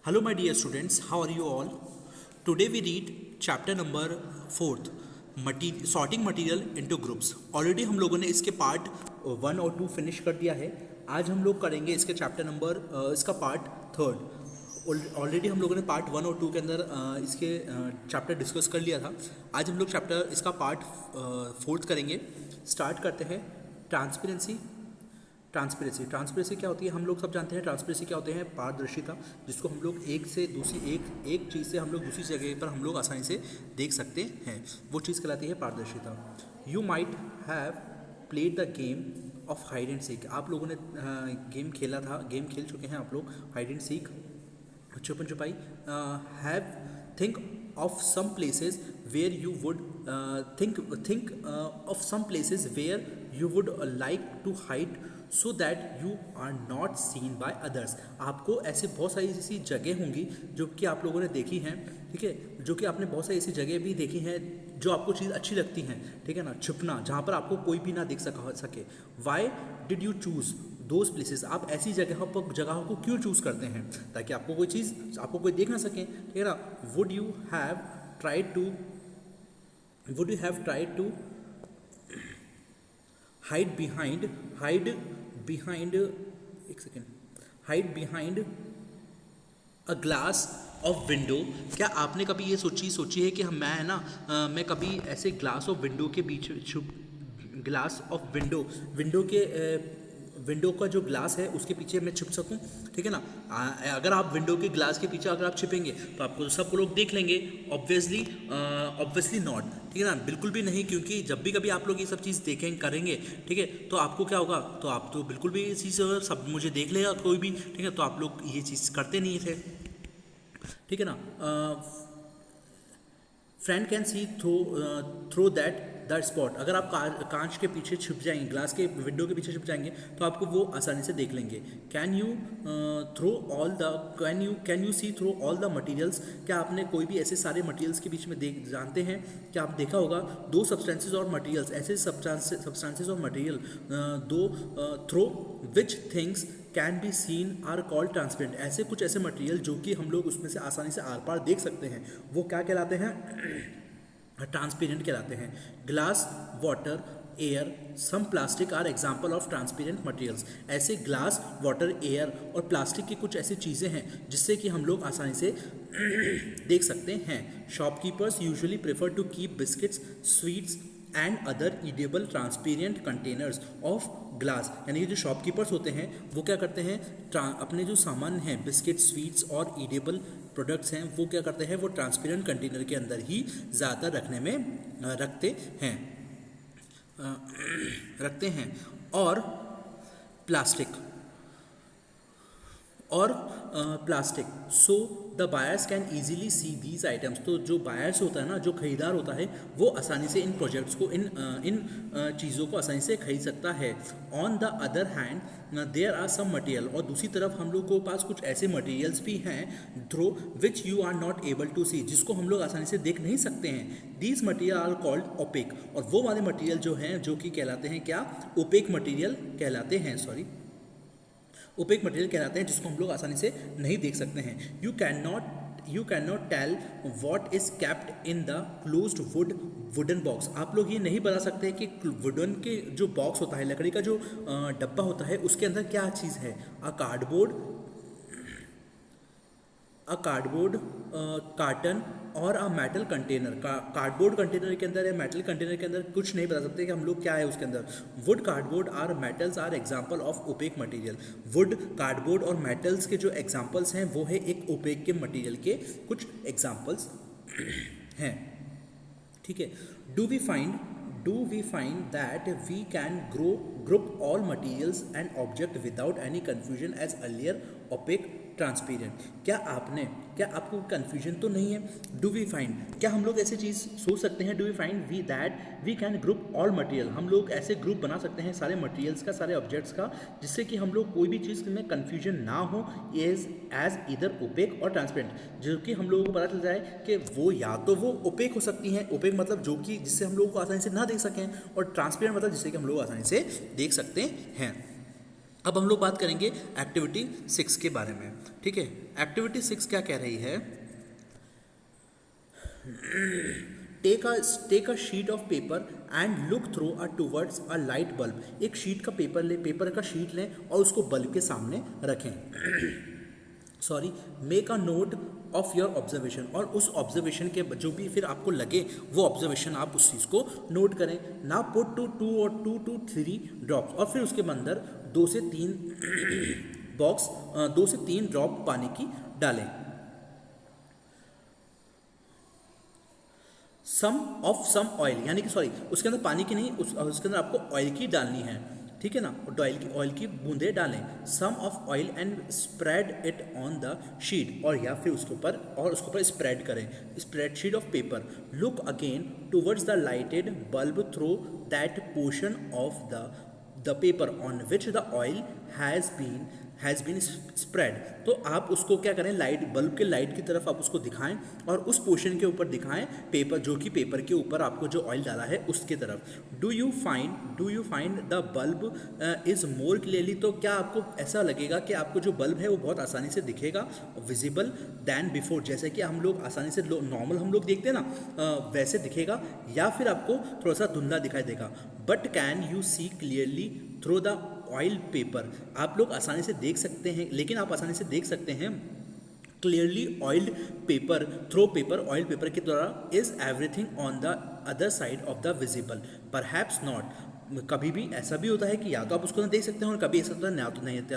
Hello, my dear students. How are you all? Today we read chapter number 4th, sorting material into groups. Already हम लोगों ने इसके part 1 और 2 finish कर दिया है. आज हम लोग करेंगे इसके चैप्टर नंबर इसका पार्ट 3rd. ऑलरेडी हम लोगों ने पार्ट 1 और 2 के अंदर इसके चैप्टर डिस्कस कर लिया था. आज हम लोग चैप्टर इसका पार्ट 4th करेंगे. स्टार्ट करते हैं. ट्रांसपेरेंसी क्या होती है? हम लोग सब जानते हैं ट्रांसपेरेंसी क्या होते हैं. पारदर्शिता, जिसको हम लोग एक चीज़ से हम लोग दूसरी जगह पर हम लोग आसानी से देख सकते हैं, वो चीज़ कहलाती है पारदर्शिता. You might have played the game of hide and seek. आप लोगों ने गेम खेल चुके हैं आप लोग, हाइड एंड सीक, छुपन छुपाई. Have think of some places where you would think of some places where you would like to hide so that you are not seen by others. आपको ऐसे बहुत सारी ऐसी जगह होंगी जो कि आप लोगों ने देखी हैं, ठीक है, जो कि आपने बहुत सारी ऐसी जगह भी देखी हैं जो आपको चीज़ अच्छी लगती हैं, ठीक है ना. छुपना, जहाँ पर आपको कोई भी ना देख सके. Why did you choose those places? आप ऐसी जगहों को क्यों चूज़ करते हैं? ताकि आपको कोई देख ना सके, ठीक है ना. Would you have tried to hide behind a glass of window? क्या आपने कभी ये सोची है कि मैं कभी ऐसे ग्लास ऑफ विंडो के बीच विंडो का जो ग्लास है उसके पीछे मैं छुप सकूं, ठीक है ना. अगर आप विंडो के ग्लास के पीछे अगर आप छिपेंगे तो आपको सब लोग देख लेंगे. ऑब्वियसली नॉट, ठीक है ना, बिल्कुल भी नहीं. क्योंकि जब भी कभी आप लोग ये सब चीज़ करेंगे, ठीक है, तो आपको क्या होगा, तो आप तो बिल्कुल भी ये चीज़ सब मुझे देख लेगा कोई भी, ठीक है. तो आप लोग ये चीज़ करते नहीं थे, ठीक है ना. Friend can see through that the spot. अगर आप कांच के पीछे छुप जाएंगे, ग्लास के विंडो के पीछे छुप जाएंगे तो आपको वो आसानी से देख लेंगे. Can you see through all the materials. क्या आपने कोई भी ऐसे सारे मटीरियल्स के बीच में जानते हैं? क्या आप देखा होगा दो सब्सटेंसेज और मटीरियल्स, ऐसे सब्सटेंसेज और material through which things can be seen are called transparent. ऐसे कुछ ऐसे मटेरियल जो कि हम लोग उसमें से आसानी से आर पार देख सकते हैं, वो क्या कहलाते हैं? ट्रांसपेरेंट कहलाते हैं. Glass, water, air, some plastic are example of transparent materials. ऐसे ग्लास, वाटर, एयर और प्लास्टिक की कुछ ऐसी चीज़ें हैं जिससे कि हम लोग आसानी से देख सकते हैं. Shopkeepers usually prefer to keep biscuits, sweets and other edible transparent containers of glass. यानी कि जो शॉपकीपर्स होते हैं वो क्या करते हैं, अपने जो सामान हैं, बिस्किट, स्वीट्स और ईडेबल प्रोडक्ट्स हैं, वो क्या करते हैं, वो ट्रांसपेरेंट कंटेनर के अंदर ही ज़्यादातर रखते हैं. और plastic so the buyers can easily see these items. तो जो बायर्स होता है ना, जो खरीदार होता है, वो आसानी से इन प्रोजेक्ट्स को, इन चीज़ों को आसानी से खरीद सकता है. On the other hand there are some material. और दूसरी तरफ हम लोग को पास कुछ ऐसे मटेरियल्स भी हैं through which you are not able to see, जिसको हम लोग आसानी से देख नहीं सकते हैं. These material are called opaque. और वो वाले मटेरियल जो हैं, जो कि कहलाते हैं क्या? ओपेक मटेरियल कहलाते हैं. ओपेक मटेरियल कहलाते हैं, जिसको हम लोग आसानी से नहीं देख सकते हैं. You can not tell what is kept in the closed wooden box. आप लोग ये नहीं बता सकते कि वुडन के जो बॉक्स होता है, लकड़ी का जो डब्बा होता है, उसके अंदर क्या चीज़ है. अ कार्डबोर्ड, कार्टन और a metal container. Cardboard container के अंदर या मेटल कंटेनर के अंदर कुछ नहीं बता सकते कि हम लोग क्या है उसके अंदर. Wood, cardboard or metals are example of opaque material. Wood, cardboard और मेटल्स के जो एग्जाम्पल्स हैं वो है एक ओपेक के मटेरियल के कुछ एग्जाम्पल्स हैं, ठीक है. Do we find that we can group all materials and object without any confusion as earlier opaque transparent. क्या आपको कन्फ्यूजन तो नहीं है? डू वी फाइंड, क्या हम लोग ऐसी चीज़ सोच सकते हैं? Do we find we can group all material. हम लोग ऐसे ग्रुप बना सकते हैं सारे मटेरियल्स का, सारे ऑब्जेक्ट्स का, जिससे कि हम लोग कोई भी चीज़ में कन्फ्यूजन ना हो, एज इधर ओपेक और ट्रांसपेरेंट. जो कि हम लोगों को पता चल जाए कि वो या तो वो ओपेक हो सकती हैं, ओपेक मतलब जो कि जिससे हम लोगों को आसानी से ना देख सकें, और ट्रांसपेरेंट मतलब जिससे कि हम लोग आसानी से देख सकते हैं. अब हम लोग बात करेंगे एक्टिविटी 6 के बारे में। ठीक है, एक्टिविटी 6 क्या कह रही है? Take a sheet of paper and look through towards a light bulb. एक शीट का पेपर लें, पेपर का शीट लें और उसको बल्ब के सामने रखें। Sorry, make a note of your observation, और उस ऑब्जर्वेशन के जो भी फिर आपको लगे वो ऑब्जर्वेशन आप उस चीज़ को नोट करें। ना put two to three drops, और फिर उसके अंदर 2 से 3 बॉक्स 2 से 3 ड्रॉप पानी की डालें। सम ऑयल, यानी कि सॉरी, उसके अंदर पानी की नहीं, उसके अंदर आपको ऑयल की डालनी है। ठीक है ना, ऑयल की बूंदे डालें। Some of oil and spread it on the sheet, और या फिर उसके ऊपर स्प्रेड करें। Spread sheet of paper. Look again towards the lighted bulb through that portion of the paper on which the oil has been spread. तो आप उसको क्या करें, लाइट बल्ब के लाइट की तरफ आप उसको दिखाएं और उस पोर्शन के ऊपर दिखाएं पेपर, जो कि पेपर के ऊपर आपको जो ऑयल डाला है उसके तरफ। Do you find the bulb is more clearly. तो क्या आपको ऐसा लगेगा कि आपको जो बल्ब है वो बहुत आसानी से दिखेगा, विजिबल दैन बिफोर, जैसे कि हम लोग आसानी से नॉर्मल हम लोग देखते हैं ना, वैसे दिखेगा, या फिर आपको थोड़ा सा धुंधला दिखाई देगा। But can you see clearly through the oil paper. आप लोग आसानी से देख सकते हैं, लेकिन आप आसानी से देख सकते हैं clearly oil paper through paper, oil paper के द्वारा। Is everything on the other side of the visible, perhaps not. कभी भी ऐसा भी होता है कि या तो आप उसको देख सकते हैं और कभी ऐसा होता है या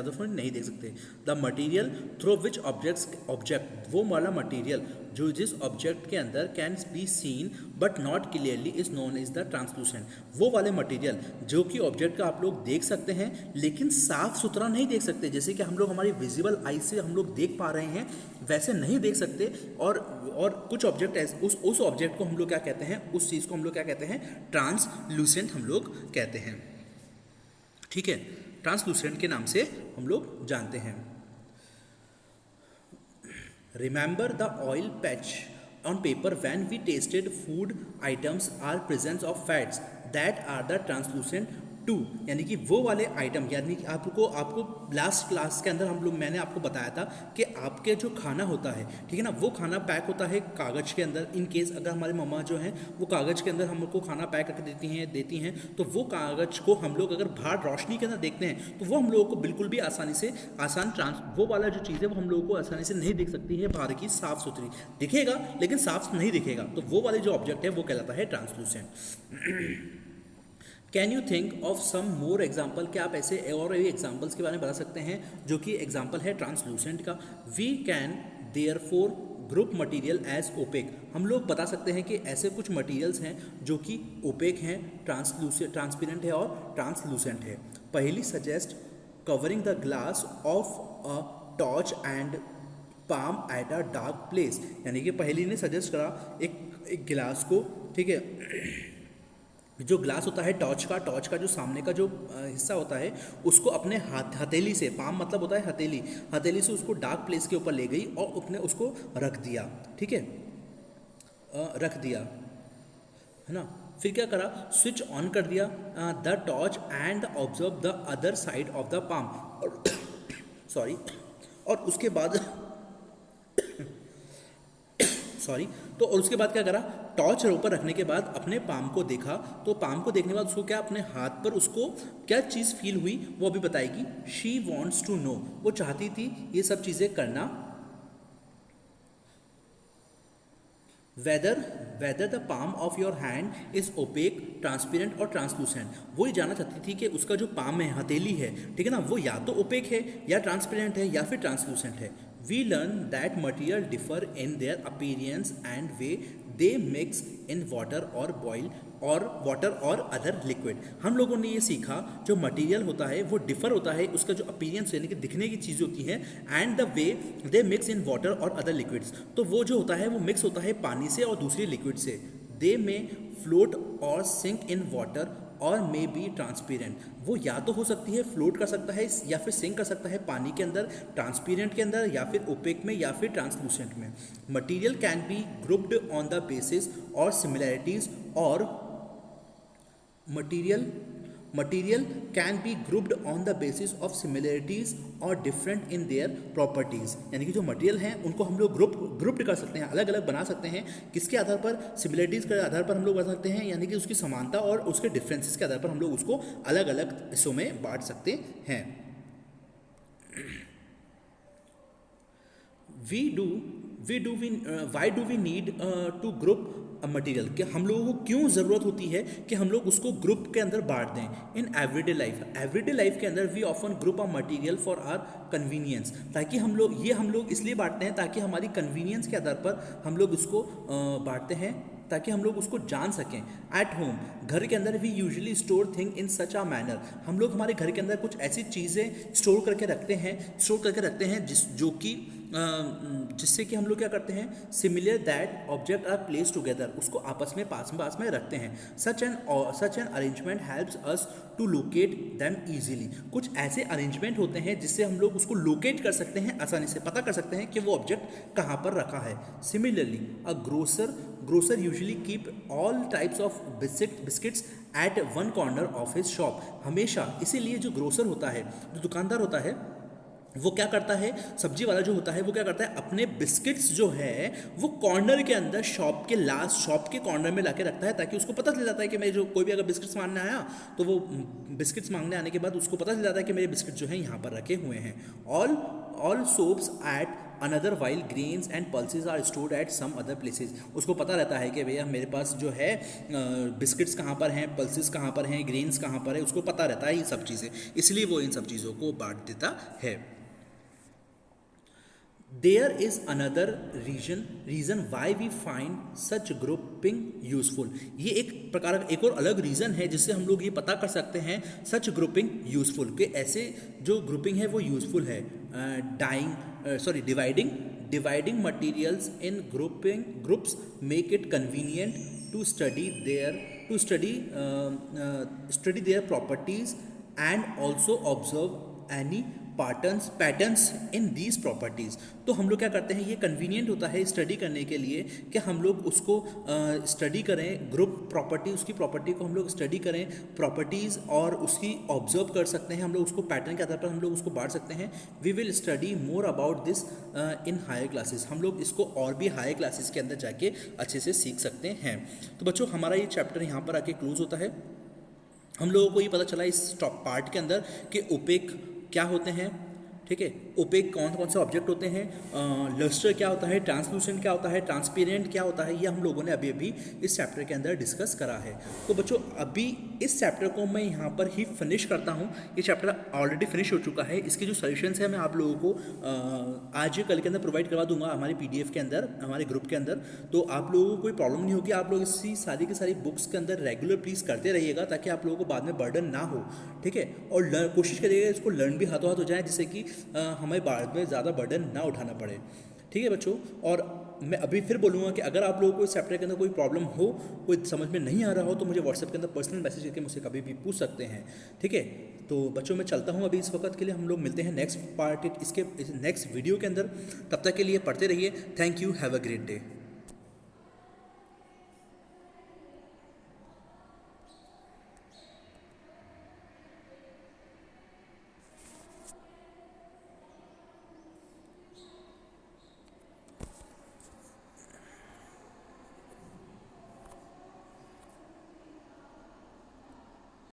तो नहीं देख सकते। The material through which object, वो वाला मटीरियल जो जिस ऑब्जेक्ट के अंदर can be scene but not clearly is known is the translucent. वो वाले मटीरियल जो कि ऑब्जेक्ट का आप लोग देख सकते हैं लेकिन साफ सुथरा नहीं देख सकते, जैसे कि हम लोग हमारी विजिबल आई से हम लोग देख पा रहे हैं वैसे नहीं देख सकते। और कुछ ऑब्जेक्ट उस ऑब्जेक्ट को हम लोग क्या कहते हैं, उस चीज़ को हम लोग क्या कहते हैं, ट्रांसलूसेंट हम लोग कहते हैं। ठीक है, ट्रांसलूसेंट के नाम से हम लोग जानते हैं। Remember the oil patch on paper when we tasted food items are presence of fats that are the translucent too, यानी कि वो वाले आइटम, यानी कि आपको लास्ट क्लास के अंदर मैंने आपको बताया था कि आपके जो खाना होता है, ठीक है ना, वो खाना पैक होता है कागज़ के अंदर। इन केस अगर हमारी मम्मा जो हैं वो कागज़ के अंदर हमको खाना पैक करके देती हैं तो वो कागज़ को हम लोग अगर बाहर रोशनी के अंदर देखते हैं तो वो हम लोगों को बिल्कुल भी वो वाला जो चीज़ है वो हम लोगों को आसानी से नहीं दिख सकती है बाहर की, साफ़ सुथरी दिखेगा लेकिन साफ नहीं दिखेगा। तो वो वाले जो ऑब्जेक्ट है वो कहलाता है translucent. Can you think of some more example, क्या आप ऐसे और भी एग्जाम्पल्स के बारे में बता सकते हैं जो कि एग्जाम्पल है ट्रांसलूसेंट का? We can therefore group material as opaque. हम लोग बता सकते हैं कि ऐसे कुछ मटीरियल्स हैं जो कि ओपेक हैं, ट्रांसपेरेंट है और ट्रांसलूसेंट है। पहली suggest covering the glass of a torch and palm at a dark place, यानी कि पहली ने सजेस्ट करा एक गिलास को, ठीक है, जो ग्लास होता है टॉर्च का जो सामने का जो हिस्सा होता है उसको अपने हथेली से, पाम मतलब होता है हथेली से उसको डार्क प्लेस के ऊपर ले गई और उसने उसको रख दिया, ठीक है, रख दिया, है ना। फिर क्या करा, स्विच ऑन कर दिया the torch and observe the other side of the palm, और सॉरी, और उसके बाद तो और उसके बाद क्या करा, टॉर्च ऊपर रखने के बाद अपने पाम को देखा, तो पाम को देखने के बाद उसको क्या, अपने हाथ पर उसको क्या चीज़ फील हुई वो अभी बताएगी। शी वॉन्ट्स टू नो, वो चाहती थी ये सब चीज़ें करना। Whether the palm of your hand is opaque, transparent और ट्रांसलूसेंट। वो ये जानना चाहती थी कि उसका जो पाम है, हथेली है, ठीक है ना, वो या तो ओपेक है या ट्रांसपेरेंट है या फिर ट्रांसलूसेंट है। We learn that material differ in their appearance and way they mix in water और अदर लिक्विड। हम लोगों ने ये सीखा जो मटेरियल होता है वो डिफर होता है, उसका जो अपीयरेंस यानी कि दिखने की चीज़ होती है, and the way they mix in water और अदर लिक्विड्स, तो वो जो होता है वो मिक्स होता है पानी से और दूसरी लिक्विड से। दे में फ्लोट और सिंक इन वाटर और मे बी ट्रांसपेरेंट, वो या तो हो सकती है फ्लोट कर सकता है या फिर सिंक कर सकता है पानी के अंदर, ट्रांसपेरेंट के अंदर, या फिर ओपेक में, या फिर ट्रांसलूसेंट में। Material can be grouped on the basis और सिमिलैरिटीज, और material material can be grouped on the basis of similarities और डिफरेंट इन देयर प्रॉपर्टीज़, यानी कि जो मटेरियल हैं उनको हम लोग ग्रुप्ड कर सकते हैं, अलग अलग बना सकते हैं। किसके आधार पर? सिमिलरिटीज़ के आधार पर हम लोग बना सकते हैं, यानी कि उसकी समानता और उसके डिफरेंसेस के आधार पर हम लोग उसको अलग अलग हिस्सों में बांट सकते हैं। Why do we need to group a material? कि हम लोगों को क्यों ज़रूरत होती है कि हम लोग उसको ग्रुप के अंदर बांट दें? इन एवरीडे लाइफ के अंदर we often group a material for our convenience, ताकि हम लोग इसलिए बांटते हैं ताकि हमारी कन्वीनियंस के आधार पर हम लोग उसको बांटते हैं, ताकि हम लोग उसको जान सकें। एट होम, घर के अंदर we usually store thing in such a manner, हम लोग हमारे घर के अंदर कुछ ऐसी चीज़ें स्टोर करके रखते हैं जिससे कि हम लोग क्या करते हैं, similar that object are place together, उसको आपस में पास में रखते हैं। Such an arrangement helps us to locate them easily, कुछ ऐसे अरेंजमेंट होते हैं जिससे हम लोग उसको लोकेट कर सकते हैं, आसानी से पता कर सकते हैं कि वो ऑब्जेक्ट कहाँ पर रखा है। Similarly a grocer usually keep all types of biscuits at one corner of his shop, हमेशा इसीलिए जो ग्रोसर होता है, जो दुकानदार होता है, वो क्या करता है, सब्जी वाला जो होता है वो क्या करता है, अपने बिस्किट्स जो है वो कॉर्नर के अंदर शॉप के कॉर्नर में लाके रखता है, ताकि उसको पता चल जाता है कि मैं जो कोई भी अगर बिस्किट्स मांगने आया तो वो बिस्किट्स मांगने आने के बाद उसको पता चल जाता है कि मेरे बिस्किट जो है यहाँ पर रखे हुए हैं। All soaps at another while grains and pulses are stored at some other places, उसको पता रहता है कि भैया मेरे पास जो है बिस्किट्स कहाँ पर हैं, पल्सेस कहाँ पर हैं, ग्रेन्स कहाँ पर है, उसको पता रहता है ये सब चीज़ें, इसलिए वो इन सब चीज़ों को बांट देता है। There is another reason why we find such grouping useful, ये एक और अलग रीज़न है जिससे हम लोग ये पता कर सकते हैं सच ग्रुपिंग यूजफुल, कि ऐसे जो ग्रुपिंग है वो यूजफुल है। Dividing materials in groups make it convenient to study their properties and also observe any patterns in these properties. तो हम लोग क्या करते हैं, ये कन्वीनियंट होता है स्टडी करने के लिए कि हम लोग उसको स्टडी करें, ग्रुप प्रॉपर्टी, उसकी प्रॉपर्टी को हम लोग स्टडी करें, प्रॉपर्टीज़ और उसकी ऑब्जर्व कर सकते हैं, हम लोग उसको पैटर्न के आधार पर हम लोग उसको बांट सकते हैं। We will study more about this in higher classes, हम लोग इसको और भी हायर क्लासेस के अंदर जाके अच्छे से सीख सकते हैं। तो बच्चों हमारा ये चैप्टर यहाँ पर आके क्लोज होता है। हम लोगों को ये पता चला इस टॉप पार्ट के अंदर कि ओपेक क्या होते हैं, ठीक है, ओपेक कौन कौन से ऑब्जेक्ट होते हैं, लस्टर क्या होता है, ट्रांसलूसेंट क्या होता है, ट्रांसपेरेंट क्या होता है, ये हम लोगों ने अभी इस चैप्टर के अंदर डिस्कस करा है। तो बच्चों अभी इस चैप्टर को मैं यहाँ पर ही फिनिश करता हूँ, ये चैप्टर ऑलरेडी फिनिश हो चुका है। इसके जो सॉल्यूशंस है मैं आप लोगों को आज या कल के अंदर प्रोवाइड करवा दूंगा हमारे PDF के अंदर, हमारे ग्रुप के अंदर। तो आप लोगों को कोई प्रॉब्लम नहीं होगी, आप लोग इसी सारी की सारी बुक्स के अंदर रेगुलर प्लीज़ करते रहिएगा, ताकि आप लोगों को बाद में बर्डन ना हो, ठीक है। और कोशिश करिएगा इसको लर्न भी हाथों हाथ हो जाए, जिससे कि हमें बाद में ज़्यादा बर्डन ना उठाना पड़े, ठीक है बच्चों। और मैं अभी फिर बोलूँगा कि अगर आप लोगों को इस चैप्टर के अंदर कोई प्रॉब्लम हो, कोई समझ में नहीं आ रहा हो, तो मुझे व्हाट्सएप के अंदर पर्सनल मैसेज करके मुझसे कभी भी पूछ सकते हैं, ठीक है। तो बच्चों मैं चलता हूँ अभी इस वक्त के लिए, हम लोग मिलते हैं नेक्स्ट वीडियो के अंदर। तब तक के लिए पढ़ते रहिए। Thank you, have a great day.